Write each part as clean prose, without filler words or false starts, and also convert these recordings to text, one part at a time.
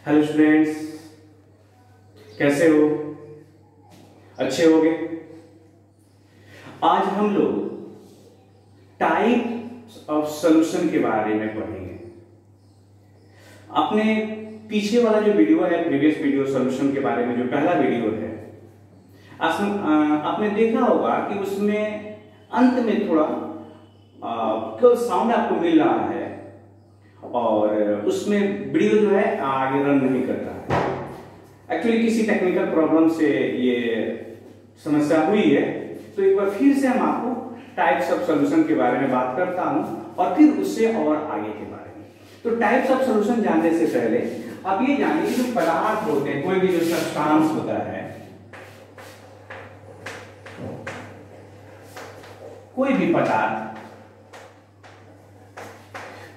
Hello students, कैसे हो? अच्छे होगे? आज हम लोग टाइप्स ऑफ सॉल्यूशन के बारे में पढ़ेंगे। अपने पीछे वाला जो वीडियो है, प्रीवियस वीडियो सॉल्यूशन के बारे में, जो पहला वीडियो है, आपने देखा होगा कि उसमें अंत में थोड़ा केवल साउंड आपको मिल रहा है और उसमें वीडियो जो है आगे रन नहीं कर रहा है। एक्चुअली किसी टेक्निकल प्रॉब्लम से ये समस्या हुई है, तो एक बार फिर से हम आपको टाइप्स ऑफ सॉल्यूशन के बारे में बात करता हूं और फिर उससे और आगे के बारे में। तो टाइप्स ऑफ सॉल्यूशन जानने से पहले आप ये जानिए कि जो पदार्थ होते हैं, कोई भी जो सब्सटेंस होता है, कोई भी पदार्थ,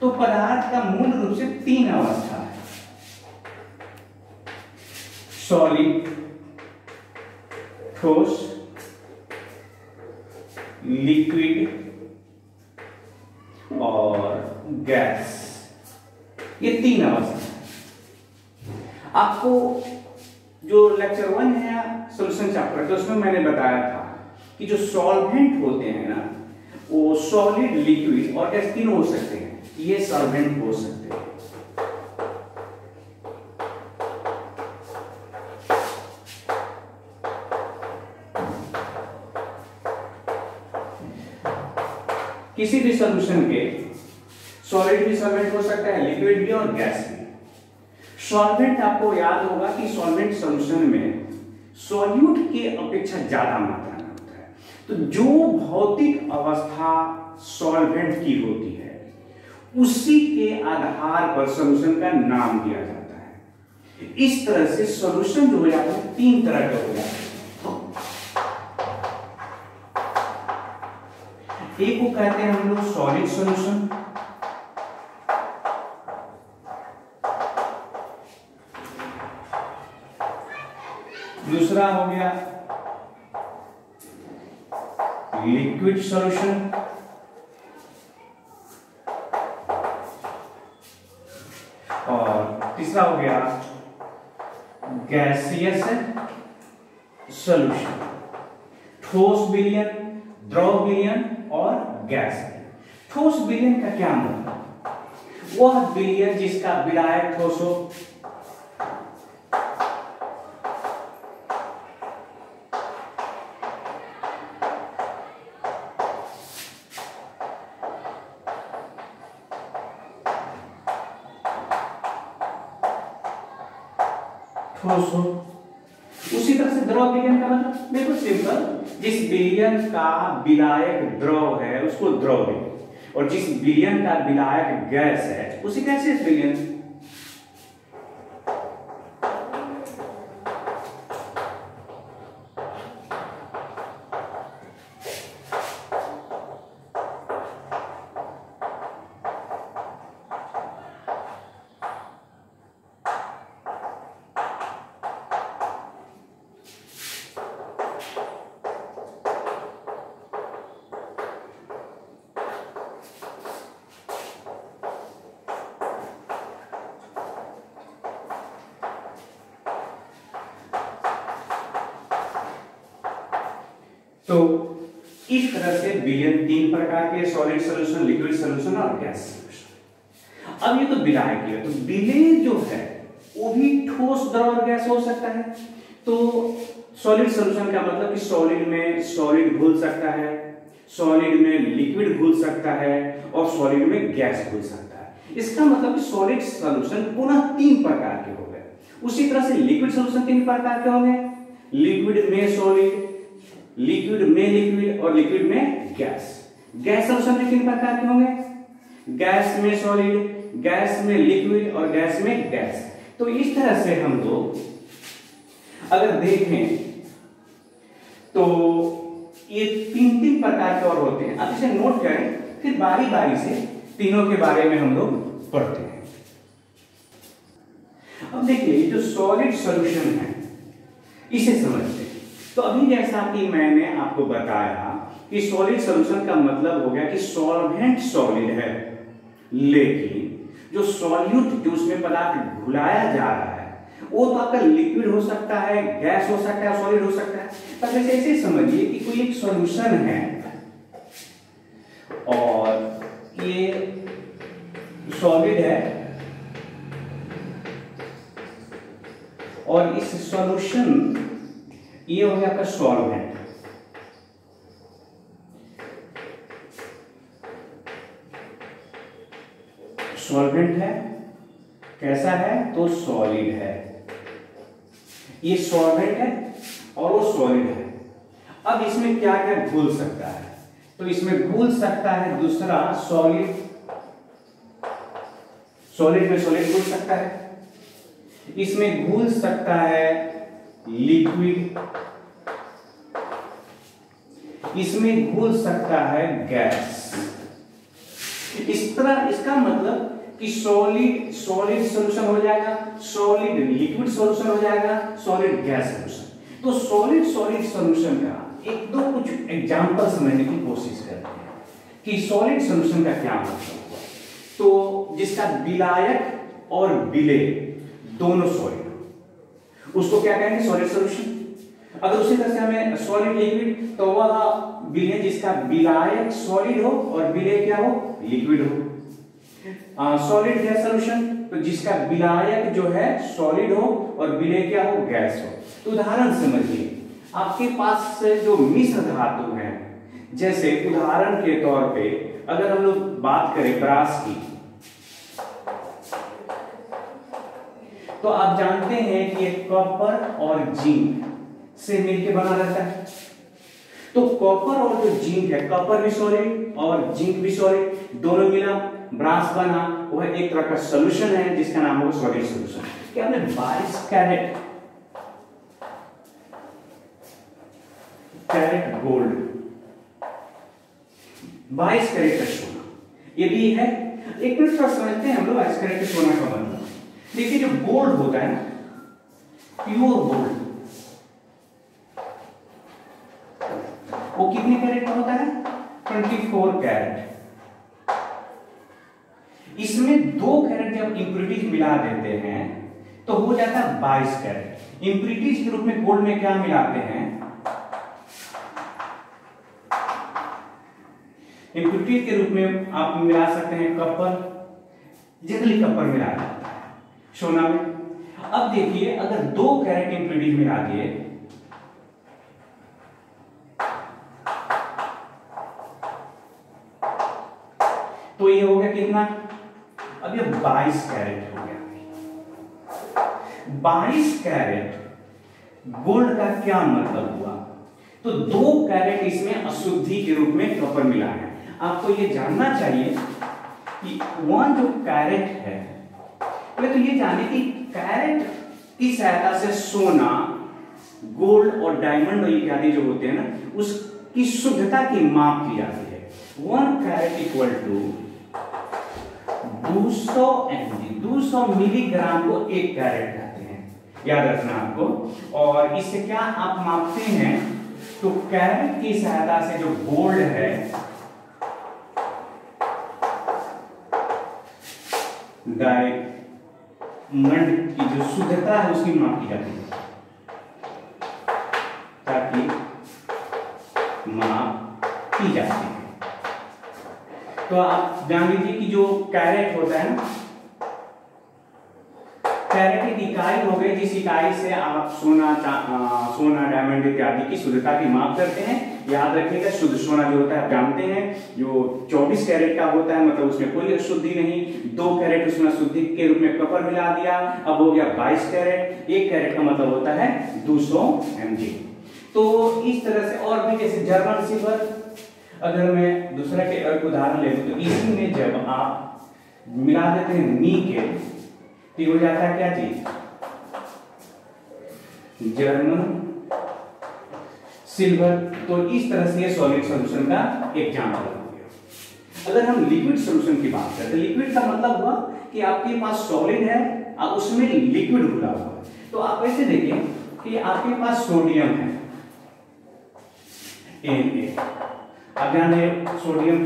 तो पदार्थ का मूल रूप से तीन अवस्था है: सॉलिड, ठोस, लिक्विड और गैस। ये तीन अवस्था है। आपको जो लेक्चर 1 है सॉल्यूशन चैप्टर का, उसमें मैंने बताया था कि जो सॉल्वेंट होते हैं ना, वो सॉलिड, लिक्विड और गैस तीनों हो सकते हैं। ये सॉल्वेंट हो सकते हैं। किसी भी सॉल्यूशन के सॉलिड भी सॉल्वेंट हो सकता है, लिक्विड भी और गैस भी। सॉल्वेंट, आपको याद होगा कि सॉल्वेंट सॉल्यूशन में सॉल्यूट के अपेक्षा ज्यादा मात्रा में होता है। तो जो भौतिक अवस्था सॉल्वेंट की होती है, उसी के आधार पर सॉल्यूशन का नाम दिया जाता है। इस तरह से सॉल्यूशन जो हो जाता है तीन तरह के हो जाते हैं। एक को कहते हैं हम लोग सॉलिड सॉल्यूशन, दूसरा हो गया लिक्विड सॉल्यूशन, और तीसरा हो गया गैसियस सॉल्यूशन। ठोस विलयन, द्रव विलयन और गैस। ठोस विलयन का क्या मतलब? वह विलयन जिसका विलायक ठोस हो, ठोस हो। उसी तरह से द्रव विलयन का मतलब बिल्कुल सिंपल, जिस विलयन का विलायक द्रव है उसको द्रव विलयन, और जिस विलयन का विलायक गैस है उसी गैसियस विलयन। तो इस तरह से विलयन तीन प्रकार के: सॉलिड सॉल्यूशन, लिक्विड सॉल्यूशन और गैस सॉल्यूशन। अब ये तो विलायक है, तो विलेय जो है वो भी ठोस, द्रव और गैस हो सकता है। तो सॉलिड सॉल्यूशन का मतलब कि सॉलिड में सॉलिड घुल सकता है, सॉलिड में लिक्विड घुल सकता है और सॉलिड में गैस घुल सकता है। इसका मतलब कि सॉलिड सॉल्यूशन पुनः तीन प्रकार के हो गए। उसी तरह से लिक्विड सॉल्यूशन तीन प्रकार के होंगे: लिक्विड में सॉलिड, लिक्विड में लिक्विड और लिक्विड में गैस। गैस सॉल्यूशन में किन प्रकार के होंगे? गैस में सॉलिड, गैस में लिक्विड और गैस में गैस। तो इस तरह से हम लोग अगर देखें तो ये तीन तीन प्रकार के और होते हैं। अब इसे नोट करें, फिर बारी बारी से तीनों के बारे में हम लोग पढ़ते हैं। अब देखिए, जो सॉलिड सॉल्यूशन है इसे समझते हैं। तो अभी जैसा कि मैंने आपको बताया कि सॉलिड सॉल्यूशन का मतलब हो गया कि सॉल्वेंट सॉलिड है, लेकिन जो सॉल्यूट जो उसमें पदार्थ घुलाया जा रहा है वो तो आपका लिक्विड हो सकता है, गैस हो सकता है, सॉलिड हो सकता है। पर जैसे ऐसे समझिए कि कोई एक सॉल्यूशन है और ये सॉलिड है और इस सॉल्यूशन ये हो गया आपका सॉल्वेंट। सॉल्वेंट है, कैसा है तो सॉलिड है, ये सॉल्वेंट है और वो सॉलिड है। अब इसमें क्या क्या घुल सकता है, तो इसमें घुल सकता है दूसरा सॉलिड, सॉलिड में सॉलिड घुल सकता है, इसमें घुल सकता है लिक्विड, इसमें घुल सकता है गैस। इस तरह इसका मतलब कि सॉलिड सॉलिड सॉल्यूशन हो जाएगा, सॉलिड लिक्विड सॉल्यूशन हो जाएगा, सॉलिड गैस सॉल्यूशन। तो सॉलिड सॉलिड सॉल्यूशन का एक दो कुछ एग्जांपल समझने की कोशिश करते हैं कि सॉलिड सॉल्यूशन का क्या मतलब हुआ। तो जिसका विलायक और विलेय दोनों सॉलिड, उसको क्या कहेंगे सॉलिड सॉल्यूशन। अगर उसी तरह से हमें सॉलिड लिक्विड तो वह विलेय जिसका विलायक सॉलिड हो और विलेय क्या हो लिक्विड हो। सॉलिड गैस सॉल्यूशन तो जिसका विलायक जो है सॉलिड हो और विलेय क्या हो गैस हो। तो उदाहरण समझिए, आपके पास जो मिश्र धातु है, जैसे उदाहरण के तौर पे अगर हम लोग बात करें ब्रास की, तो आप जानते हैं कि ये कॉपर और जिंक से मिलकर बना रहता है। तो कॉपर और जो जिंक है, कॉपर भी सॉलिड और जिंक भी सॉलिड, दोनों मिला ब्रास बना, वह एक तरह का सॉल्यूशन है जिसका नाम होगा सॉलिड सॉल्यूशन। क्या हमने 22 कैरेट गोल्ड, 22 कैरेट का सोना, ये भी है। एक मिनट पर समझते हैं हम लोग 22 कैरेट के सोना का मतलब। देखिए जो गोल्ड होता है ना, प्योर गोल्ड, वो कितने कैरेट का होता है 24 कैरेट। इसमें 2 कैरेट जब इंप्यूरिटीज मिला देते हैं तो हो जाता है 22 कैरेट। इंप्यूरिटीज के रूप में गोल्ड में क्या मिलाते हैं, इंप्यूरिटीज के रूप में आप मिला सकते हैं कॉपर, जनरली कॉपर मिला जाता है सोना में। अब देखिए अगर 2 कैरेट इंप्यूरिटीज मिला दिए तो ये हो गया कितना, अब ये 22 कैरेट हो गया। 22 कैरेट गोल्ड का क्या मतलब हुआ, तो 2 कैरेट इसमें अशुद्धि के रूप में कॉपर मिला है। आपको ये जानना चाहिए कि 1 जो कैरेट है, पहले तो ये जाने कि कैरेट की सहायता से सोना, गोल्ड और डायमंड इत्यादि जो होते हैं ना, उसकी शुद्धता की माप की जाती है। 1 carat equal to 200 mg, 200 milligram को 1 कैरेट कहते हैं, याद रखना आपको। और इससे क्या आप मापते हैं, तो कैरेट की सहायता से जो गोल्ड है, डायमंड की जो शुद्धता है उसकी माप की जाती है, ताकि माप की जाती है। तो आप जान लीजिए कि जो कैरेट होता है ना, कैरेट एक इकाई हो गई जिस इकाई से आप सोना डायमंड इत्यादि की शुद्धता की माप करते हैं। याद रखिएगा शुद्ध सोना जो होता है आप जानते हैं जो 24 कैरेट का होता है, मतलब उसमें कोई अशुद्धि नहीं। 2 कैरेट उसमें अशुद्धि के रूप में कॉपर मिला दिया, अब हो गया 22 कैरेट। 1 कैरेट का मतलब होता है 200 mg। तो इस तरह से, और भी जैसे जर्मन सिल्वर, अगर मैं दूसरा के एक उदाहरण ले लूं तो इसी में जब आप मिला देते हैं निकेल तो हो जाता है क्या चीज, जर्मन सिल्वर। तो इस तरह से ये सॉलिड सॉल्यूशन का एग्जांपल हो गया। अगर हम लिक्विड सॉल्यूशन की बात करें तो लिक्विड का मतलब हुआ कि आपके पास सॉलिड है और उसमें लिक्विड घुला हुआ है। तो आप ऐसे देखें कि आपके पास सोडियम है Na, अब ध्यान दें सोडियम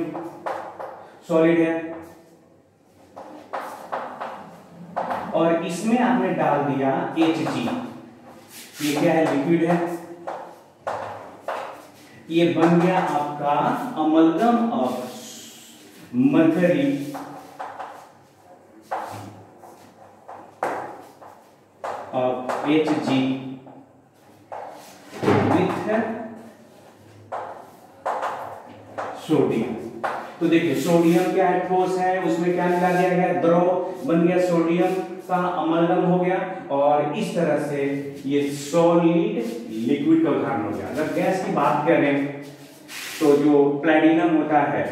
सॉलिड है, और इसमें आपने डाल दिया Hg। ये क्या है? लिक्विड है। ये बन गया आपका amalgam of mercury of Hg with sodium. तो देखिए सोडियम क्या है? ठोस है, उसमें क्या मिला दिया गया? द्रव बन गया, सोडियम का अमलगम हो गया और इस तरह से ये सॉलिड लिक्विड का उदाहरण हो गया। अगर गैस की बात करें तो जो प्लैटिनम होता है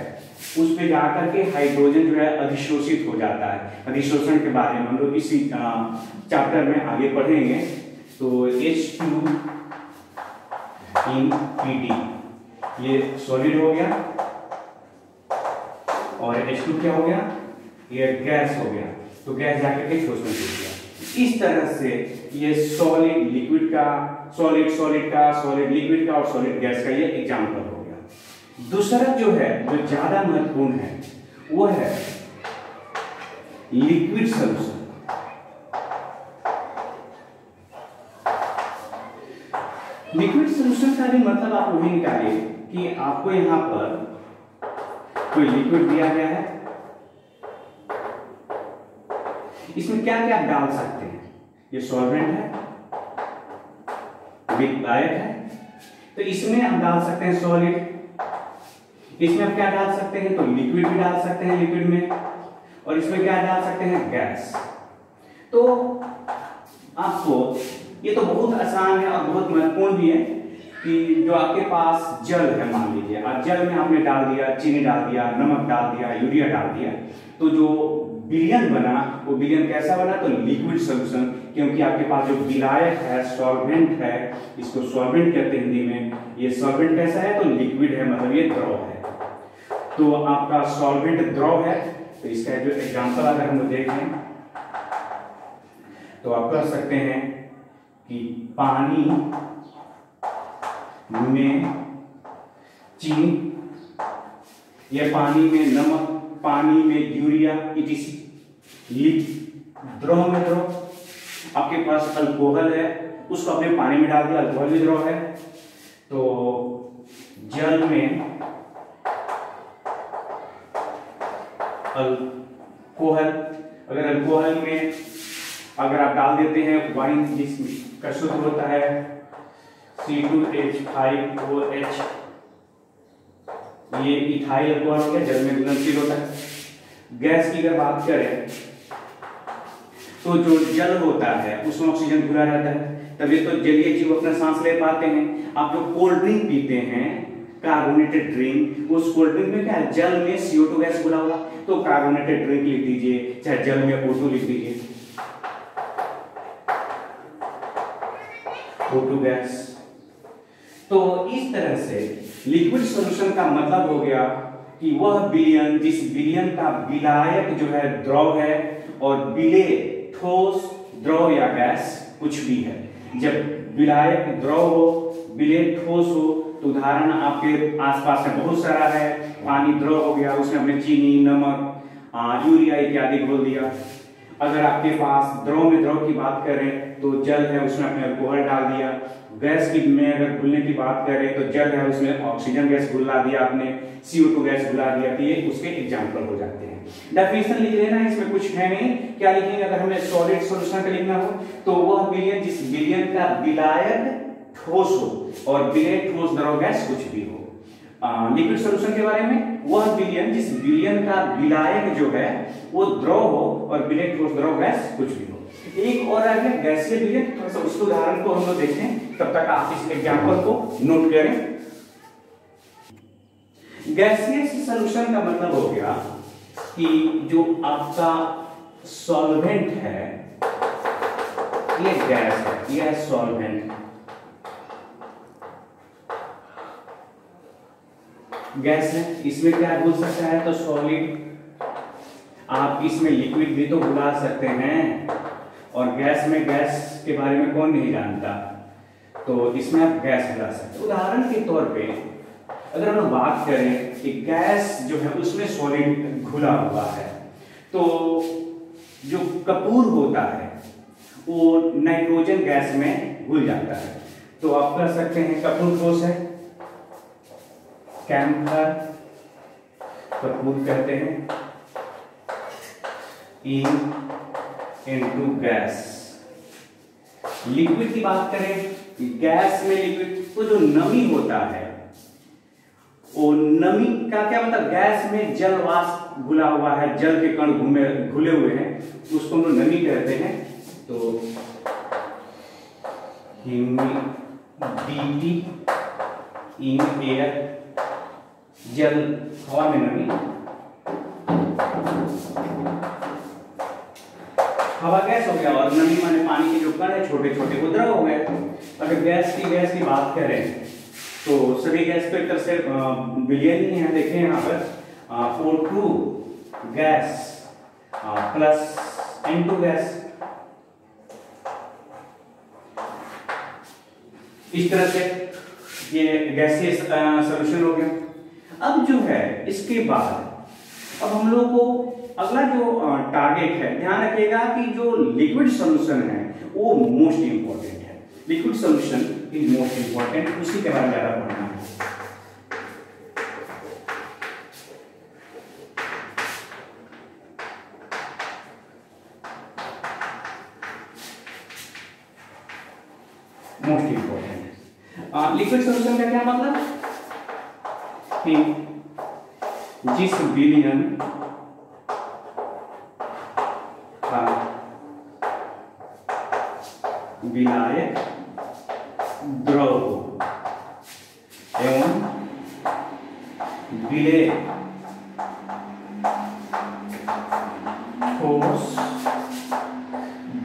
उस पे जाकर के हाइड्रोजन जो है अधिशोषित हो जाता है। अधिशोषण के बारे में हम लोग इसी चैप्टर में आगे पढ़ेंगे। तो H2 in Pd ये सॉलिड हो गया और H2 क्या हो गया? ये गैस हो गया। तो गैस जाकर के ठोस में जुड़ गया। इस तरह से ये सॉलिड लिक्विड का, सॉलिड सॉलिड का, सॉलिड लिक्विड का और सॉलिड गैस का ये एग्जांपल हो गया। दूसरा जो है, जो ज्यादा महत्वपूर्ण है, वो है लिक्विड सॉल्यूशन। लिक्विड सॉल्यूशन का भी मतलब आप वही निकालिए कि आपको यहां पर कोई लिक्विड दिया गया है, इसमें क्या क्या आप डाल सकते हैं? ये सॉल्वेंट है, विलायक है, तो इसमें हम डाल सकते हैं सॉलिड। इसमें आप क्या डाल सकते हैं? तो लिक्विड भी डाल सकते हैं लिक्विड में, और इसमें क्या डाल सकते हैं? गैस। तो आपको ये तो बहुत आसान है और बहुत महत्वपूर्ण भी है कि जो आपके पास जल है, मान लीजिए, और जल में आपने डाल दिया, चीनी डाल दिया, नमक डाल दिया, यूरिया डाल दिया, तो जो विलयन बना वो विलयन कैसा बना? तो लिक्विड सॉल्यूशन। क्योंकि आपके पास जो विलायक है, सॉल्वेंट है, इसको सॉल्वेंट कहते हैं हिंदी में। ये सॉल्वेंट कैसा है? तो लिक्विड है, मतलब ये द्रव है। तो आपका सॉल्वेंट द्रव है, तो इसका जो एग्जांपल अगर हम देखें तो आप कह सकते हैं कि पानी में चीनी, या पानी में नमक, पानी में यूरिया, इटीसी। द्रव में द्रव, आपके पास अल्कोहल है, उसको आपने पानी में डाल दिया, अल्कोहल भी द्रव है। तो जल में अल्कोहल, अगर अल्कोहल में अगर आप डाल देते हैं वाइन, जिसका शुद्ध होता है C2H5OH, ये इथाइल अल्कोहल हो गया, जल में घुलनशील होता है। गैस की अगर बात करें तो जो जल होता है उसमें ऑक्सीजन घुला रहता है, तभी तो जलीय जीव अपना सांस ले पाते हैं। आप जो कोल्ड ड्रिंक पीते हैं, कार्बोनेटेड ड्रिंक, उस कोल्ड ड्रिंक में क्या है? जल में CO2 गैस घुला हुआ। तो कार्बोनेटेड ड्रिंक लिख दीजिए, चाहे जल में O2 लिख दीजिए, O2 गैस। तो इस तरह से लिक्विड सॉल्यूशन का मतलब हो गया कि वह विलयन, जिस विलयन का विलायक जो है द्रव है और विलेय ठोस, द्रव या गैस कुछ भी है। जब विलायक द्रव हो, विलेय ठोस हो, तो उदाहरण आपके आसपास में बहुत सारा है। पानी द्रव हो गया, उसमें हमने चीनी, नमक, यूरिया इत्यादि घोल दिया। अगर आपके पास द्रव में द्रव की बात करें तो जल है, उसमें आपने अल्कोहल डाल दिया। गैस की में अगर घुलने की बात करें तो जल है, उसमें ऑक्सीजन गैस घुला दिया आपने, CO2 गैस घुला दिया। तो ये उसके एग्जांपल हो जाते हैं। डेफिनेशन लिख लेना, इसमें कुछ है नहीं। क्या लिखेंगे अगर हमें सॉलिड सॉल्यूशन का लिखना हो? तो वह विलयन जिस विलयन का विलायक ठोस हो और विलेय ठोस द्रव गैस कुछ भी हो। लिक्विड सॉल्यूशन के बारे में, वह विलयन जिस विलयन का विलायक जो है वो द्रव हो और विलेय ठोस द्रव गैस कुछ भी हो। एक और आ गया गैसीय विलयन, थोड़ा सा उसके उदाहरण को हम लोग देखें, तब तक आप इस एग्जांपल को नोट करें। गैसीय सॉल्यूशन का मतलब हो गया कि जो आपका सॉल्वेंट है, ये गैस है, ये है सॉल्वेंट। गैस है, इसमें क्या घुल सकता है? तो सॉलिड। आप इसमें लिक्विड भी तो घुला सकते हैं, और गैस में, गैस के बारे में कौन नहीं जानता, तो इसमें आप गैस घुला सकते हैं। उदाहरण के तौर पे अगर हम बात करें कि गैस जो है उसमें सॉलिड घुला हुआ है, तो जो कपूर होता है वो नाइट्रोजन गैस में घुल जाता है। तो आप कह सकते हैं कपूर ठोस है, कैम्फर कपूर कहते हैं, इनटू गैस। लिक्विड की बात करें, गैस में लिक्विड तो जो नमी होता है वो नमी का क्या मतलब, गैस में जल वाष्प घुला हुआ है, जल के कण घुले हुए हैं, उसको हम लोग नमी कहते हैं। तो ह्यूमिडिटी इन एयर, जल हवा में नमी, हवा गैस हो गया और नमी माने पानी के जो कण है छोटे छोटे वो द्रव हो गए। अगर गैस की बात करें तो सभी गैस को एक तरह से विलयन ही है। देखें यहाँ पर O2 gas plus N2 gas, इस तरह से ये गैसीय सॉल्यूशन हो गया। अब जो है इसके बाद अब हम लोग को अगला जो टारगेट है, ध्यान रखिएगा कि जो लिक्विड सॉल्यूशन है वो मोस्ट इंपॉर्टेंट है। Liquid solution is most important, उसी के बारे में ज्यादा पढ़ना है। मोस्ट इंपॉर्टेंट लिक्विड सॉल्यूशन का क्या मतलब कि जिस विलयन का विलायक द्रव एवं विलेय ठोस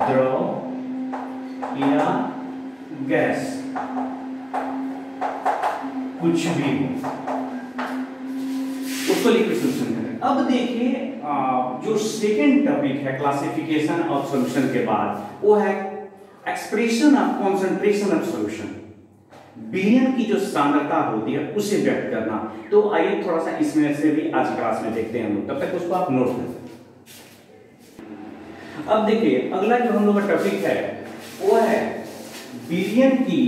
द्रव या गैस कुछ भी उसको लिक्विड सॉल्यूशन कहते हैं। अब देखिए जो सेकेंड टॉपिक है क्लासिफिकेशन ऑफ सॉल्यूशन के बाद, वो है expression of concentration of solution. विलयन की जो सांद्रता होती है उसे व्यक्त करना। तो आइए थोड़ा सा इसमें से भी आज क्लास में देखते हैं हम लोग, तब तक उसको आप नोट करें। अब देखिए अगला जो हम लोग का टॉपिक है वो है विलयन की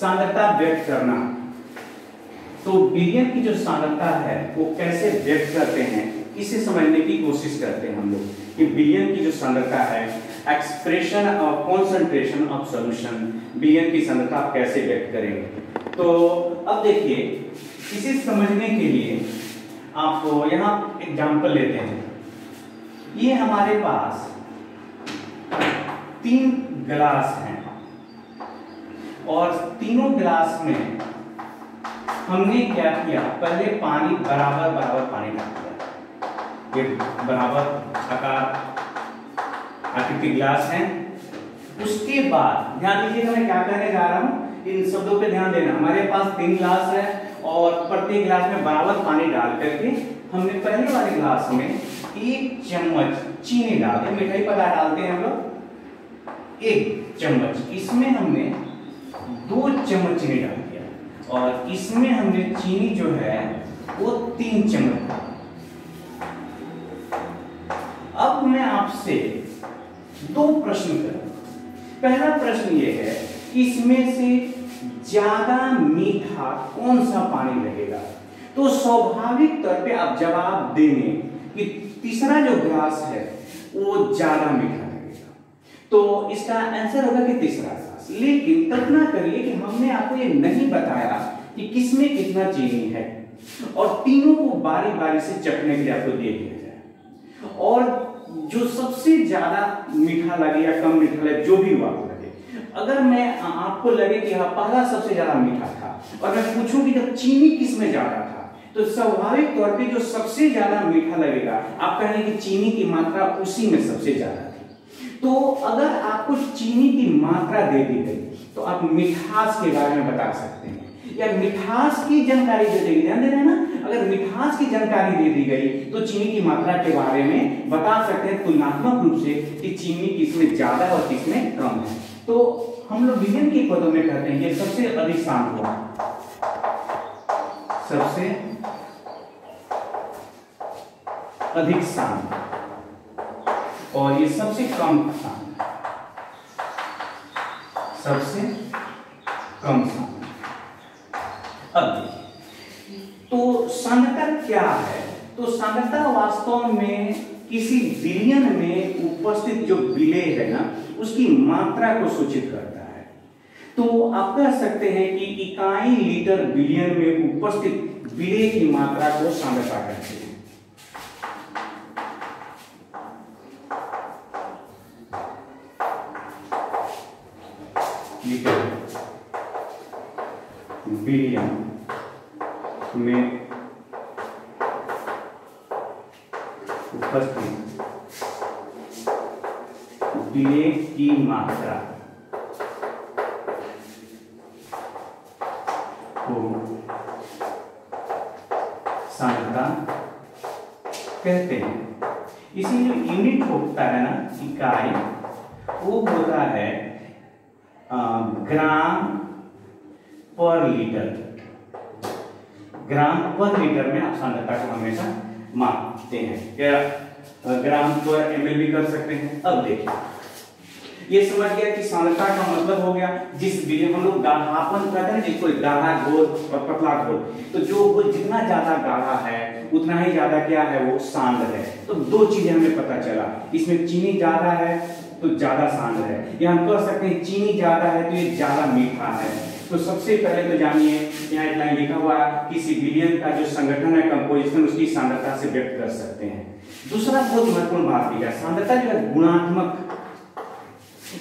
सांद्रता व्यक्त करना। तो विलयन की जो सांद्रता है वो कैसे व्यक्त करते हैं इसे समझने की कोशिश करते हैं हम लोग कि विलयन की जो सांद्रता है, expression of concentration of solution, विलयन की सांद्रता आप कैसे व्यक्त करेंगे। तो अब देखिए इसे समझने के लिए आपको यहाँ एग्जांपल लेते हैं। ये हमारे पास 3 गिलास हैं और तीनों गिलास में हमने क्या किया, पहले पानी बराबर बराबर पानी डाल दिया। ये बराबर आकृति गिलास है। उसके बाद ध्यान दीजिएगा मैं क्या कहने जा रहा हूं, इन शब्दों पे ध्यान देना। हमारे पास 3 गिलास है और प्रत्येक गिलास में बराबर पानी डाल करके हमने पहले वाले गिलास में 1 चम्मच चीनी डाल दी। मिठाई पदार्थ डालते हैं हम लोग 1 चम्मच, इसमें हमने 2 चम्मच चीनी डाल दिया और इसमें हमने चीनी जो है वो 3 चम्मच डाल। अब मैं आपसे 2 प्रश्न करूंगा। पहला प्रश्न ये है कि इसमें से ज्यादा मीठा कौन सा पानी लगेगा। तो स्वाभाविक तौर पे आप जवाब देंगे कि तीसरा जो गिलास है वो ज्यादा मीठा लगेगा। तो इसका आंसर होगा कि तीसरा गिलास। लेकिन कल्पना करिए कि हमने आपको ये नहीं बताया कि किसमें कितना चीनी है और तीनों को बारी बारी से चखने के लिए आपको दे दिया जाए और जो सबसे ज्यादा मीठा लगे या कम मीठा लगे जो भी हुआ लगे, अगर मैं आपको लगे कि हाँ पहला सबसे ज्यादा मीठा था और मैं पूछूं कि जब चीनी किसमें ज्यादा था, तो स्वाभाविक तौर पे जो सबसे ज्यादा मीठा लगेगा आप कहेंगे कि चीनी की मात्रा उसी में सबसे ज्यादा थी। तो अगर आपको चीनी की मात्रा दे दी गई तो आप मिठास के बारे में बता सकते हैं या मिठास की जानकारी दे देगी। ध्यान दे रहे हैं ना, अगर मिठास की जानकारी दे दी गई तो चीनी की मात्रा के बारे में बता सकते हैं तुलनात्मक रूप से कि चीनी किसमें ज्यादा और किसमें कम है। तो हम लोग विलयन के पदों में कहते हैं ये सबसे अधिक शांत हुआ, सबसे अधिक शांत। और ये सबसे कम सांद्र, सबसे कम सांद्र। अब देखिए, तो सांद्रता क्या है? तो सांद्रता वास्तव में किसी विलयन में उपस्थित जो विलेय है ना, उसकी मात्रा को सूचित करता है। तो आप कह सकते हैं कि इकाई लीटर विलयन में उपस्थित विलेय की मात्रा को सांद्रता कहते हैं। लीटर विलयन में उपस्थित विलेय की मात्रा को सांद्रता कहते हैं। इसी जो यूनिट होता है ना, इकाई, वो होता है ग्राम पर लीटर। ग्राम पर लीटर में आप सांद्रता को हमेशा मापते हैं, या ग्राम पर एमएल भी कर सकते हैं। अब देखिए, ये समझ गया कि सांद्रता का मतलब हो गया जिस विलयन हम लोग गाढ़ापन कहते हैं, जिसको गाढ़ा घोल और पतला घोल, तो जो वो जितना ज्यादा गाढ़ा है उतना ही ज्यादा क्या है, वो सांद्र है। तो दो चीजें हमें पता चला, इसमें चीनी ज्यादा है तो ज्यादा सांद्र है, या हम कह सकते हैं चीनी ज्यादा है तो ये ज्यादा मीठा है। तो सबसे पहले तो जानिए, यहाँ एक लाइन लिखा हुआ है, किसी विलयन का जो संगठन है, कंपोजिशन, उसकी सांद्रता से व्यक्त कर सकते हैं। दूसरा बहुत महत्वपूर्ण बात है, सांद्रता जो है गुणात्मक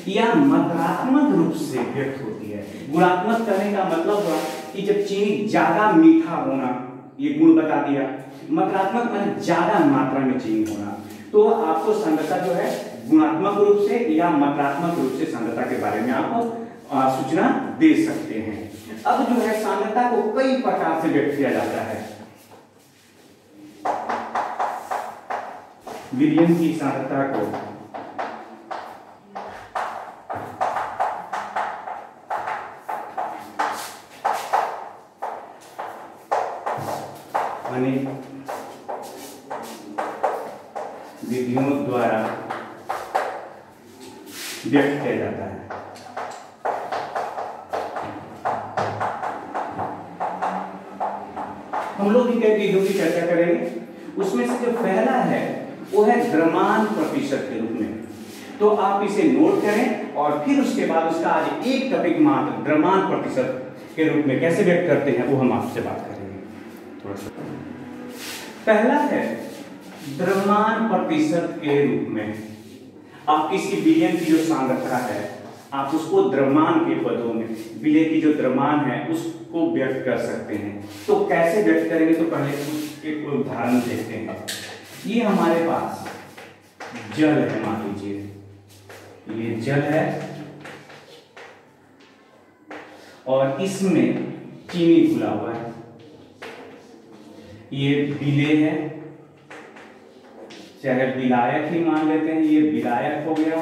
या मात्रात्मक रूप से व्यक्त होती है। गुणात्मक करने का मतलब हुआ कि जब चीनी ज्यादा मीठा होना, ये गुण बता दिया। मात्रात्मक माने ज्यादा मात्रा में चीनी होना। तो आपको सांद्रता जो है गुणात्मक रूप से या मात्रात्मक रूप से सांद्रता के बारे में आपको सूचना दे सकते हैं। अब जो है सांद्रता को कई प्रकार से व्यक्त किया जाता है। विलयन की सांद्रता को अनेक विधियों द्वारा व्यक्त किया जाता है। हम लोग भी कई विधियों की चर्चा करेंगे, उसमें से जो पहला है वो है द्रव्यमान प्रतिशत के रूप में। तो आप इसे नोट करें और फिर उसके बाद उसका आज एक टॉपिक मात्र द्रव्यमान प्रतिशत के रूप में कैसे व्यक्त करते हैं वो हम आपसे बात करेंगे थोड़ा सा। पहला है द्रव्यमान प्रतिशत के रूप में। आप किसी विलयन की जो सांद्रता है आप उसको द्रव्यमान के पदों में, विलय की जो द्रव्यमान है उसको व्यक्त कर सकते हैं। तो कैसे व्यक्त करेंगे, तो पहले एक उदाहरण देखते हैं। ये हमारे पास जल है, मान लीजिए ये जल है और इसमें चीनी घुला हुआ है। ये विलेय है, चाहे विलायक ही मान लेते हैं, ये विलायक हो गया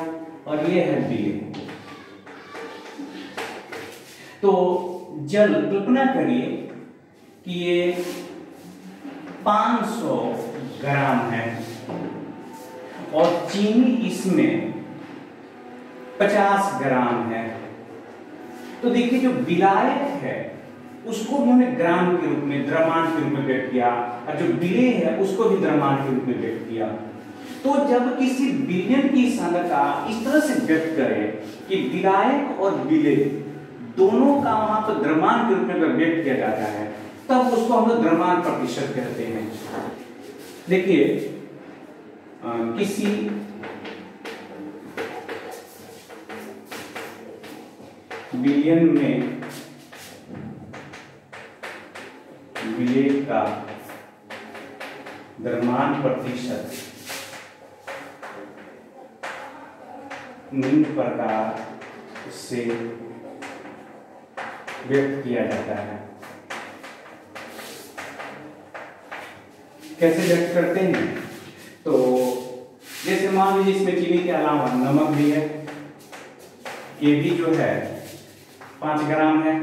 और ये है विलेय। तो जल, कल्पना करिए कि ये 500 ग्राम है और चीनी इसमें 50 ग्राम है। तो देखिए जो विलायक है उसको भी हमने ग्राम के रूप में, द्रव्यमान के रूप में व्यक्त किया, और जो विलेय है उसको भी द्रव्यमान के रूप में व्यक्त किया। तो जब किसी विलयन की सांद्रता इस तरह से व्यक्त करें कि विलायक और विलेय दोनों का वहां पर द्रव्यमान के रूप में व्यक्त किया जाता है, तब उसको हम लोग द्रव्यमान प्रतिशत कहते हैं। देखिए किसी विलयन में विलेय का द्रव्यमान प्रतिशत निम्न प्रकार से व्यक्त किया जाता है। कैसे व्यक्त करते हैं, तो जैसे मान लीजिए इसमें चीनी के अलावा नमक भी है, ये भी जो है 5 ग्राम है।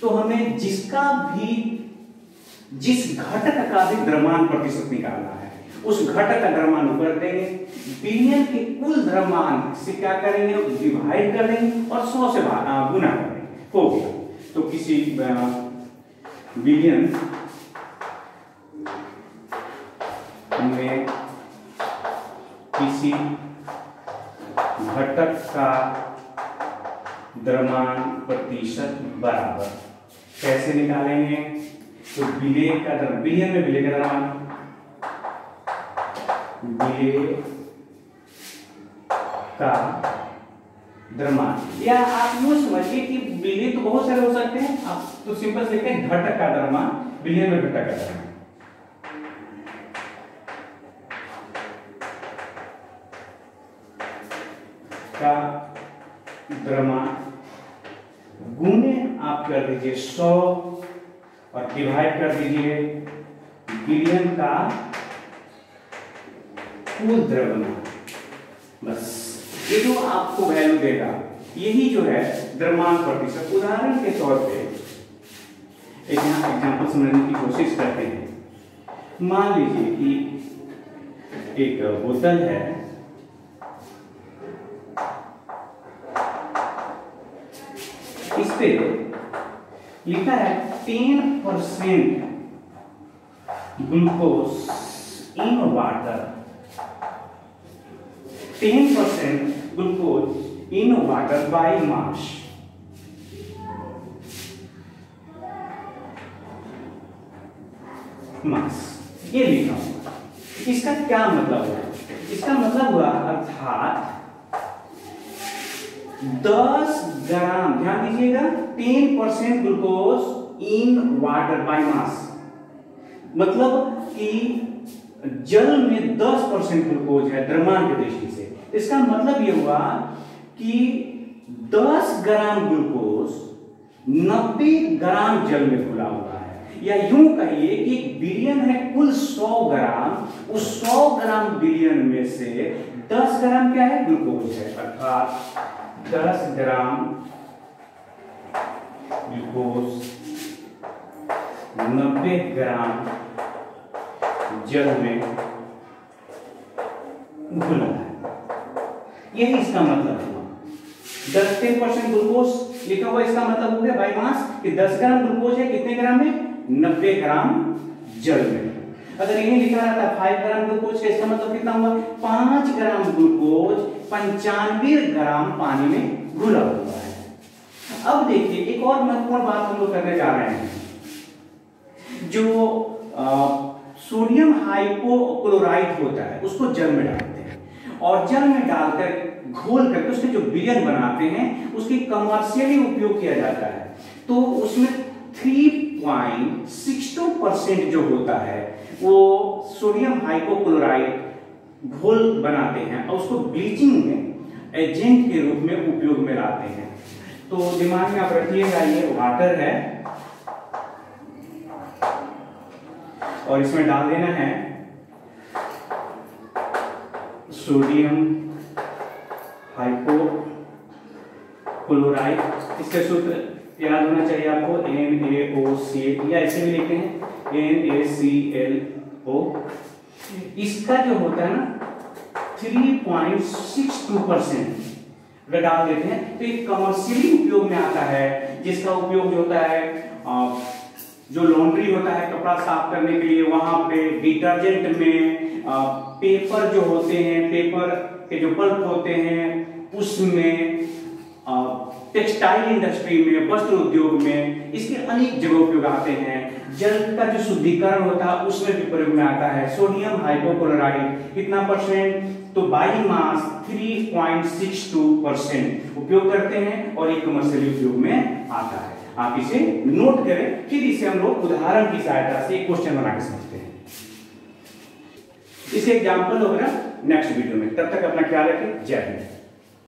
तो हमें जिस घटक का भी द्रव्यमान प्रतिशत निकालना है उस घटक का द्रव्यमान ऊपर देंगे, विलयन के कुल द्रव्यमान से क्या करेंगे, डिवाइड कर देंगे और 100 से गुना कर देंगे, हो गया। तो किसी विलयन में किसी घटक का द्रव्यमान प्रतिशत बराबर कैसे निकालेंगे, तो विलेय का विलयन में विलेय का द्रव्यमान, विलेय का द्रव्यमान, या आप यूं समझिए कि विलेय तो बहुत सारे हो सकते हैं, आप तो सिंपल से लिखते हैं घटक का द्रव्यमान, विलयन में घटक का द्रव्यमान का द्रव्यमान गुणे आप कर दीजिए 100 और डिवाइड कर दीजिए विलयन का कुल द्रव्यमान, बस ये जो आपको वैल्यू देगा यही जो है द्रव्यमान प्रतिशत। उदाहरण के तौर पे एक यहाँ एग्जांपल समझने की कोशिश करते हैं। मान लीजिए कि एक बोतल है, इस पे लिखा है 10% glucose in water, 10% glucose in water by mass. ये लिखा हुआ, इसका क्या मतलब हुआ, इसका मतलब हुआ अर्थात 10 ग्राम, ध्यान दीजिएगा 10% glucose in water by mass, मतलब कि जल में 10% ग्लूकोज है द्रव्यमान की दृष्टि से। इसका मतलब यह हुआ कि 10 ग्राम ग्लूकोज 90 ग्राम जल में घुला हुआ है, या यूं कहिए कि विलयन है कुल 100 ग्राम, उस 100 ग्राम विलयन में से 10 ग्राम क्या है, ग्लूकोज है, अर्थात 10 ग्राम ग्लूकोज 90 ग्राम जल में घुला है। यही इसका मतलब हुआ। 10% ग्लूकोज लिखा हुआ, इसका मतलब हो गया बाय मास कि 10 ग्राम ग्लूकोज है कितने ग्राम में, 90 ग्राम जल में। अगर यही लिखा रहता 5 ग्राम ग्लूकोज का, इसका मतलब कितना हुआ, 5 ग्राम ग्लूकोज 95 ग्राम पानी में घुला हुआ है। अब देखिए एक और महत्वपूर्ण बात हम लोग करने जा रहे हैं। जो सोडियम हाइपोक्लोराइट होता है उसको जल में डालते हैं और जल में डालकर घोल करके उसके जो विलयन बनाते हैं उसकी कमर्शियली उपयोग किया जाता है। तो उसमें 3.62% जो होता है वो सोडियम हाइपोक्लोराइट घोल बनाते हैं और उसको ब्लीचिंग में एजेंट के रूप में उपयोग में लाते हैं। तो दिमाग में आप रखिएगा ये वाटर है और इसमें डाल देना है सोडियम हाइपोक्लोराइट। इसका सूत्र याद होना चाहिए आपको, NaOCl, या ऐसे भी लिखते हैं NaClO। इसका जो होता है ना 3.62% अगर डाल देते हैं तो एक कमर्शियली उपयोग में आता है, जिसका उपयोग जो होता है जो लॉन्ड्री होता है कपड़ा साफ करने के लिए, वहां पे डिटर्जेंट में, पेपर जो होते हैं, पेपर के जो पल्प होते हैं उसमें, टेक्सटाइल इंडस्ट्री में, वस्त्र उद्योग में, इसके अनेक जगह उपयोग आते हैं। जल का जो शुद्धिकरण होता है उसमें भी प्रयोग में आता है। सोडियम हाइपोक्लोराइट कितना परसेंट, तो बाई मास 3.62% उपयोग करते हैं और एक कमर्शियली उपयोग में आता है। आप इसे नोट करें, फिर इसे हम लोग उदाहरण की सहायता से एक क्वेश्चन बना के समझते हैं। इसके एग्जाम्पल होगा नेक्स्ट वीडियो में। तब तक अपना ख्याल रखें। जय हिंद।